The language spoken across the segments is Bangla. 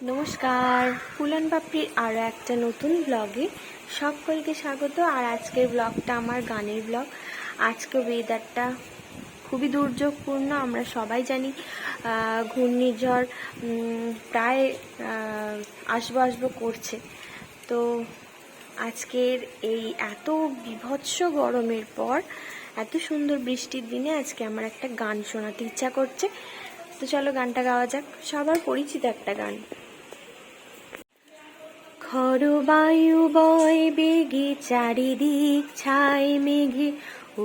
নমস্কার, ফুলন পাপড়ির আরও একটা নতুন ব্লগে সকলকে স্বাগত। আর আজকের ব্লগটা আমার গানের ব্লগ। আজকে ওয়েদারটা খুবই দুর্যোগপূর্ণ, আমরা সবাই জানি। ঘূর্ণিঝড় প্রায় আসবো করছে। তো আজকের এই এত বীভৎস গরমের পর এত সুন্দর বৃষ্টির দিনে আজকে আমার একটা গান শোনাতে ইচ্ছা করছে। তো চলো গানটা গাওয়া যাক, সবার পরিচিত একটা গান। খড় বায়ু বয় বেগে চারিদিক ছাই মেঘে,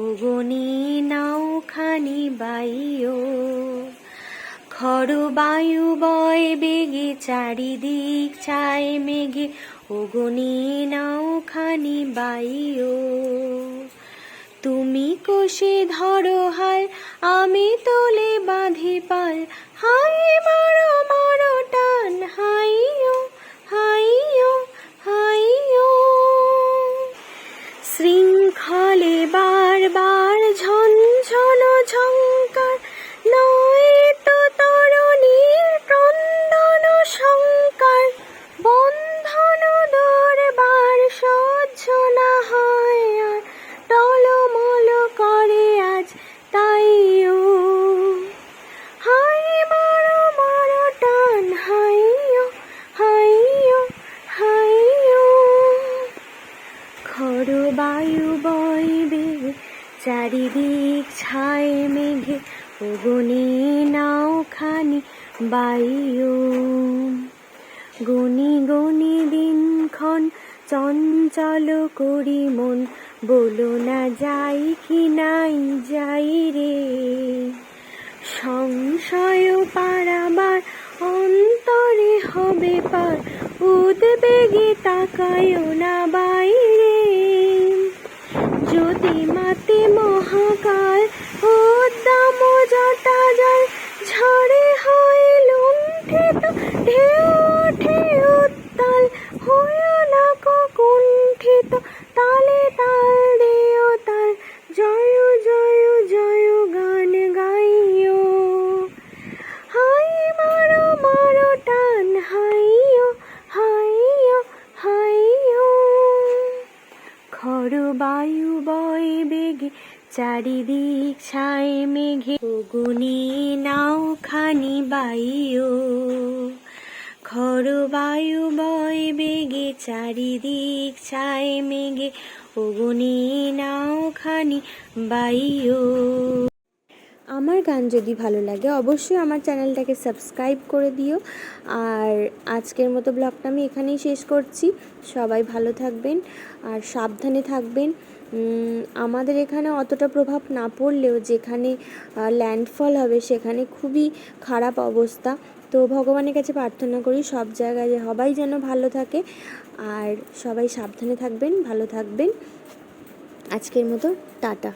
ওগনি নাওখানি বাইও। খড় বায়ু বয় বেগে চারিদিক ছাই মেঘে, ওগনি নাওখানি বাইও। তুমি কোষে ধরো হাল, আমি তোলে বাঁধি পাল, হাই মারো মারো টান, হাইও হাইও হাইও। শৃঙ্খলে বারবার ঝনঝন ঝঙ্কার, নয় তো তরুণীর ক্রন্দন শঙ্কার। বন্ধন দরবার সহ্য না হয় আর, টলমল করে আজ তাইও। হাই মারো মারো টান, হাইও হাইও হাইও। খড় বায়ু বইবে চারিদিক ছাই মেঘে, ওগনি নাওখানি বাইও। গনি গনি দিনক্ষণ চঞ্চল করি মন, বলো না যাই কি নাই যাই রে। সংশয় পারাবার অন্তরে হবে পার, উদ্বেগে তাকায় না বাইরে। যদি মাতে মহাকাল উদ্দাম জটা জল, ঝড়ে হয় লুণ্ঠিত ঢেউ ওঠে উত্তাল। হইও না কুণ্ঠিত, তালে তাল দিও তাল, জয় জয় জয় গান গাইও। হাই মারো মারো টান, হাইও হাইও হাইও। খড় বায়ু বয় বেগে চারিদিক ছাই মেঘে, ওগনি নাওখানি বাইও। খড় বায়ু বয় বেগে চারিদিক ছাই মেঘে, ওগনি নাওখানি বাইও। আমার গান যদি ভালো লাগে অবশ্যই আমার চ্যানেলটাকে সাবস্ক্রাইব করে দিও। আর আজকের মতো ব্লগটা আমি এখানেই শেষ করছি। সবাই ভালো থাকবেন আর সাবধানে থাকবেন। আমাদের এখানে অতটা প্রভাব না পড়লেও যেখানে ল্যান্ডফল হবে সেখানে খুবই খারাপ অবস্থা। তো ভগবানের কাছে প্রার্থনা করি সব জায়গায় সবাই যেন ভালো থাকে, আর সবাই সাবধানে থাকবেন, ভালো থাকবেন। আজকের মতো টাটা।